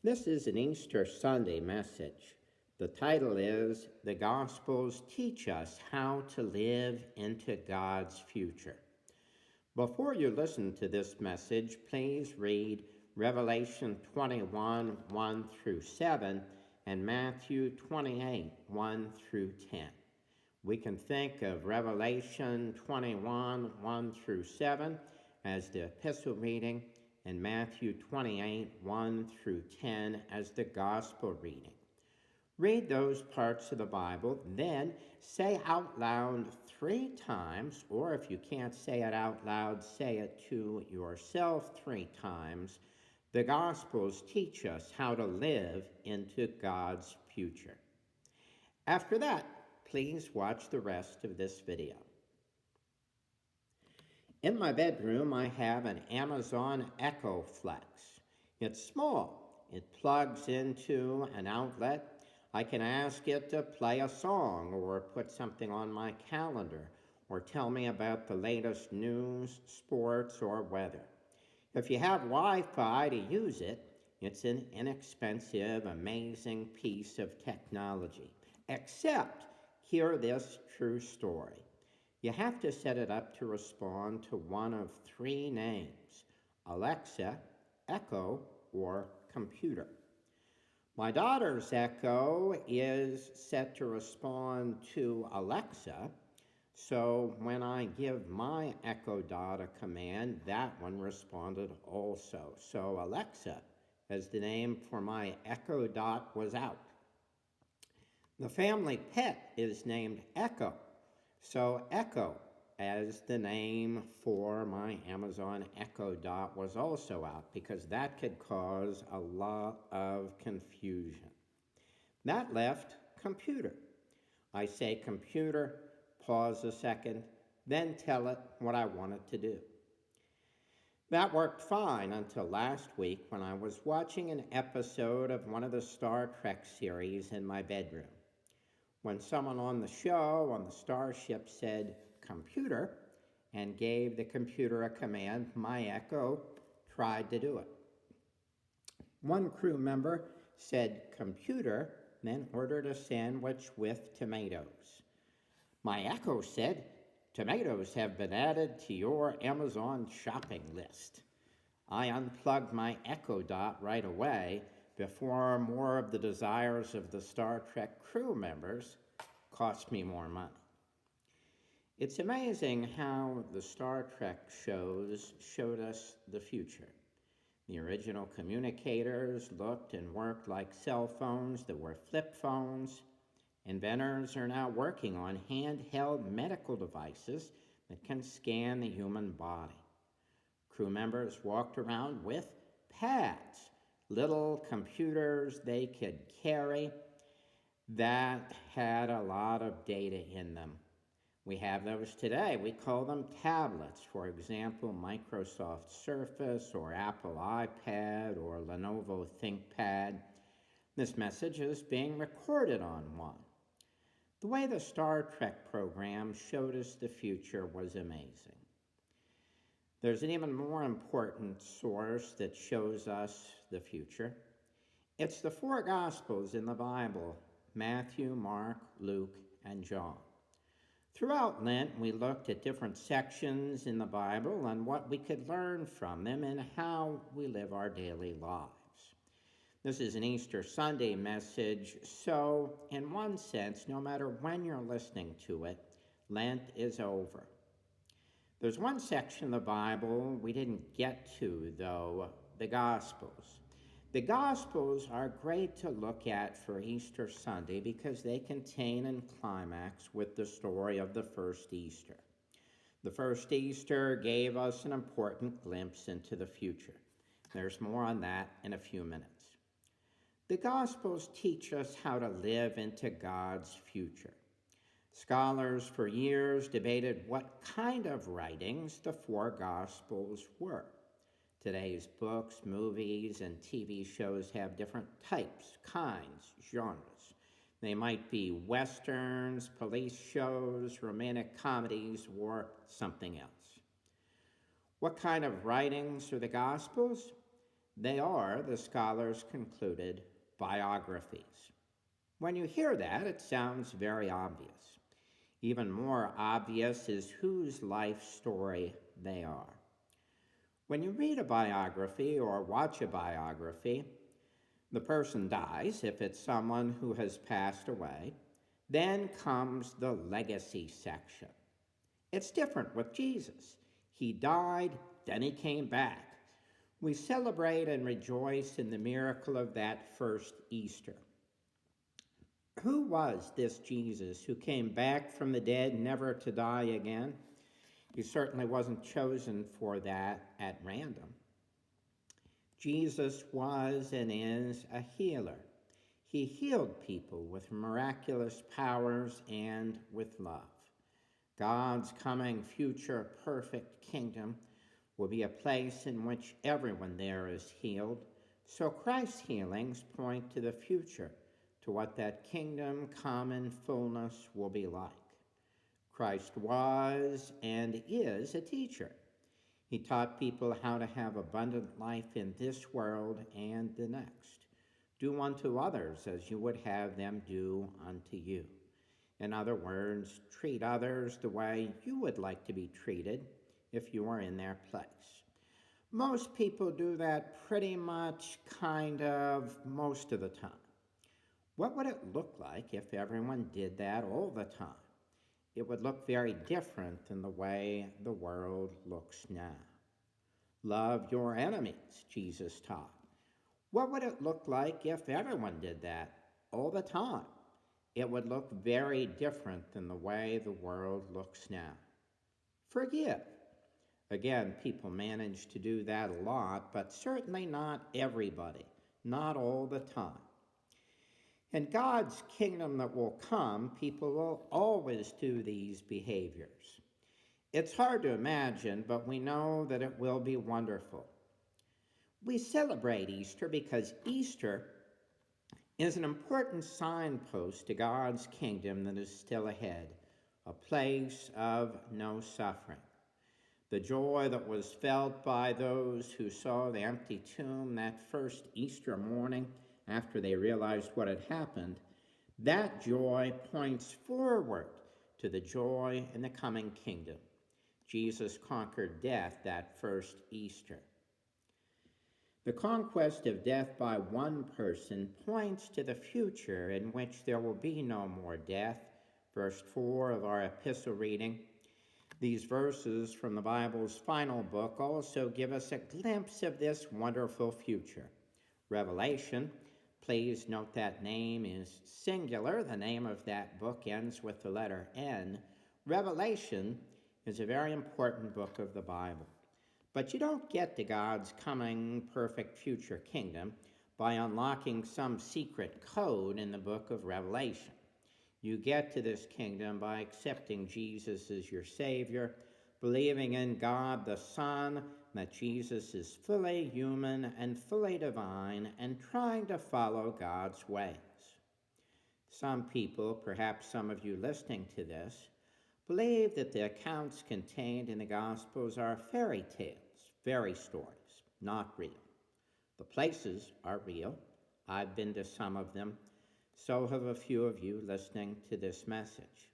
This is an Easter Sunday message. The title is The Gospels Teach Us How to Live into God's Future. Before you listen to this message, please read Revelation 21, 1 through 7, and Matthew 28, 1 through 10. We can think of Revelation 21, 1 through 7 as the epistle reading, and Matthew 28, 1 through 10 as the gospel reading. Read those parts of the Bible, then say out loud 3 times, or if you can't say it out loud, say it to yourself 3 times. The Gospels teach us how to live into God's future. After that, please watch the rest of this video. In my bedroom, I have an Amazon Echo Flex. It's small. It plugs into an outlet. I can ask it to play a song or put something on my calendar or tell me about the latest news, sports, or weather. If you have Wi-Fi to use it, it's an inexpensive, amazing piece of technology. Except, hear this true story. You have to set it up to respond to one of 3 names: Alexa, Echo, or computer. My daughter's Echo is set to respond to Alexa, so when I give my Echo Dot a command, that one responded also. So Alexa, as the name for my Echo Dot, was out. The family pet is named Echo. So Echo, as the name for my Amazon Echo Dot, was also out because that could cause a lot of confusion. That left computer. I say computer, pause a second, then tell it what I want it to do. That worked fine until last week when I was watching an episode of one of the Star Trek series in my bedroom. When someone on the show, on the starship, said computer and gave the computer a command, my Echo tried to do it. One crew member said computer, then ordered a sandwich with tomatoes. My Echo said, tomatoes have been added to your Amazon shopping list. I unplugged my Echo Dot right away before more of the desires of the Star Trek crew members cost me more money. It's amazing how the Star Trek shows showed us the future. The original communicators looked and worked like cell phones that were flip phones. Inventors are now working on handheld medical devices that can scan the human body. Crew members walked around with pads, little computers they could carry that had a lot of data in them. We have those today. We call them tablets. For example, Microsoft Surface or Apple iPad or Lenovo ThinkPad. This message is being recorded on one. The way the Star Trek program showed us the future was amazing. There's an even more important source that shows us the future. It's the 4 Gospels in the Bible: Matthew, Mark, Luke, and John. Throughout Lent, we looked at different sections in the Bible and what we could learn from them and how we live our daily lives. This is an Easter Sunday message, so in one sense, no matter when you're listening to it, Lent is over. There's one section of the Bible we didn't get to, though, the Gospels. The Gospels are great to look at for Easter Sunday because they contain and climax with the story of the first Easter. The first Easter gave us an important glimpse into the future. There's more on that in a few minutes. The Gospels teach us how to live into God's future. Scholars for years debated what kind of writings the 4 Gospels were. Today's books, movies, and TV shows have different types, kinds, genres. They might be westerns, police shows, romantic comedies, or something else. What kind of writings are the Gospels? They are, the scholars concluded, biographies. When you hear that, it sounds very obvious. Even more obvious is whose life story they are. When you read a biography or watch a biography, the person dies if it's someone who has passed away. Then comes the legacy section. It's different with Jesus. He died, then he came back. We celebrate and rejoice in the miracle of that first Easter. Who was this Jesus who came back from the dead never to die again? He certainly wasn't chosen for that at random. Jesus was and is a healer. He healed people with miraculous powers and with love. God's coming future perfect kingdom will be a place in which everyone there is healed. So Christ's healings point to the future, to what that kingdom come in fullness will be like. Christ was and is a teacher. He taught people how to have abundant life in this world and the next. Do unto others as you would have them do unto you. In other words, treat others the way you would like to be treated if you were in their place. Most people do that pretty much, kind of, most of the time. What would it look like if everyone did that all the time? It would look very different than the way the world looks now. Love your enemies, Jesus taught. What would it look like if everyone did that all the time? It would look very different than the way the world looks now. Forgive. Again, people manage to do that a lot, but certainly not everybody, not all the time. In God's kingdom that will come, people will always do these behaviors. It's hard to imagine, but we know that it will be wonderful. We celebrate Easter because Easter is an important signpost to God's kingdom that is still ahead, a place of no suffering. The joy that was felt by those who saw the empty tomb that first Easter morning after they realized what had happened, that joy points forward to the joy in the coming kingdom. Jesus conquered death that first Easter. The conquest of death by one person points to the future in which there will be no more death. Verse 4 of our epistle reading. These verses from the Bible's final book also give us a glimpse of this wonderful future. Revelation, please note that name is singular. The name of that book ends with the letter N. Revelation is a very important book of the Bible. But you don't get to God's coming perfect future kingdom by unlocking some secret code in the book of Revelation. You get to this kingdom by accepting Jesus as your Savior, believing in God the Son, that Jesus is fully human and fully divine, and trying to follow God's ways. Some people, perhaps some of you listening to this, believe that the accounts contained in the Gospels are fairy tales, fairy stories, not real. The places are real. I've been to some of them. So have a few of you listening to this message.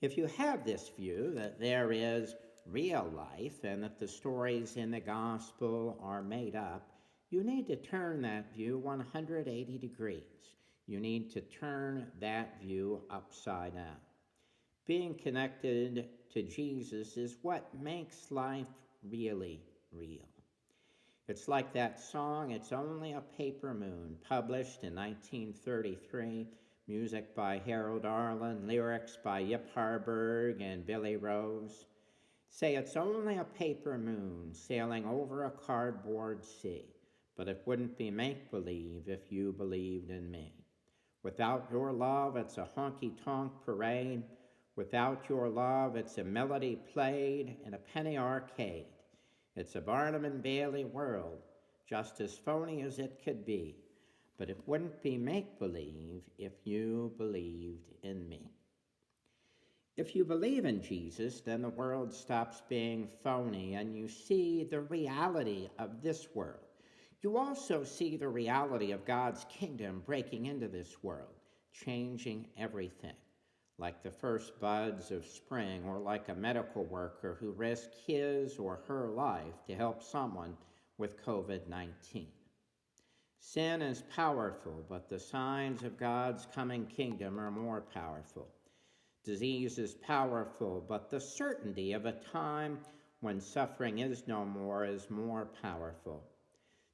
If you have this view that there is real life and that the stories in the gospel are made up, you need to turn that view 180 degrees. You need to turn that view upside down. Being connected to Jesus is what makes life really real. It's like that song, It's Only a Paper Moon, published in 1933, music by Harold Arlen, lyrics by Yip Harburg and Billy Rose. Say it's only a paper moon sailing over a cardboard sea, but it wouldn't be make-believe if you believed in me. Without your love, it's a honky-tonk parade. Without your love, it's a melody played in a penny arcade. It's a Barnum and Bailey world, just as phony as it could be, but it wouldn't be make-believe if you believed in me. If you believe in Jesus, then the world stops being phony and you see the reality of this world. You also see the reality of God's kingdom breaking into this world, changing everything, like the first buds of spring, or like a medical worker who risked his or her life to help someone with COVID-19. Sin is powerful, but the signs of God's coming kingdom are more powerful. Disease is powerful, but the certainty of a time when suffering is no more is more powerful.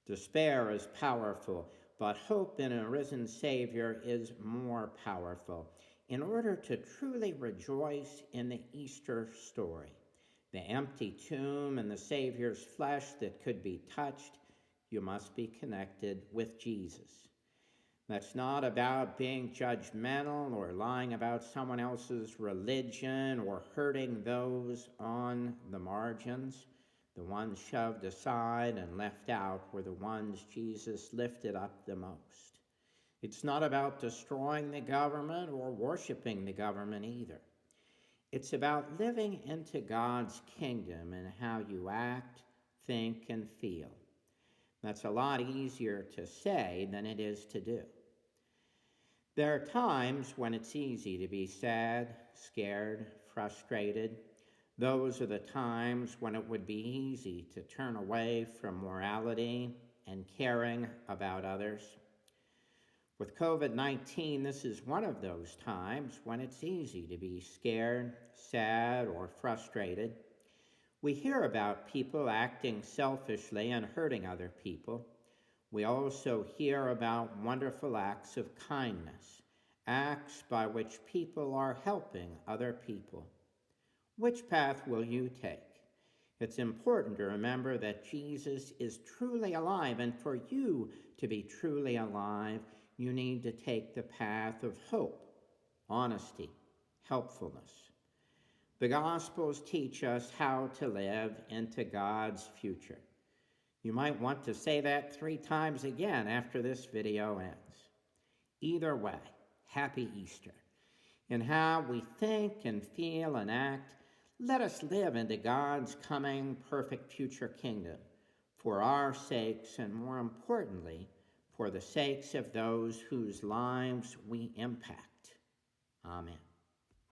Despair is powerful, but hope in a risen Savior is more powerful. In order to truly rejoice in the Easter story, the empty tomb and the Savior's flesh that could be touched, you must be connected with Jesus. That's not about being judgmental or lying about someone else's religion or hurting those on the margins. The ones shoved aside and left out were the ones Jesus lifted up the most. It's not about destroying the government or worshiping the government either. It's about living into God's kingdom and how you act, think, and feel. That's a lot easier to say than it is to do. There are times when it's easy to be sad, scared, frustrated. Those are the times when it would be easy to turn away from morality and caring about others. With COVID-19, this is one of those times when it's easy to be scared, sad, or frustrated. We hear about people acting selfishly and hurting other people. We also hear about wonderful acts of kindness, acts by which people are helping other people. Which path will you take? It's important to remember that Jesus is truly alive, and for you to be truly alive, you need to take the path of hope, honesty, helpfulness. The Gospels teach us how to live into God's future. You might want to say that 3 times again after this video ends. Either way, happy Easter. In how we think and feel and act, let us live into God's coming perfect future kingdom for our sakes and, more importantly, for the sakes of those whose lives we impact. Amen.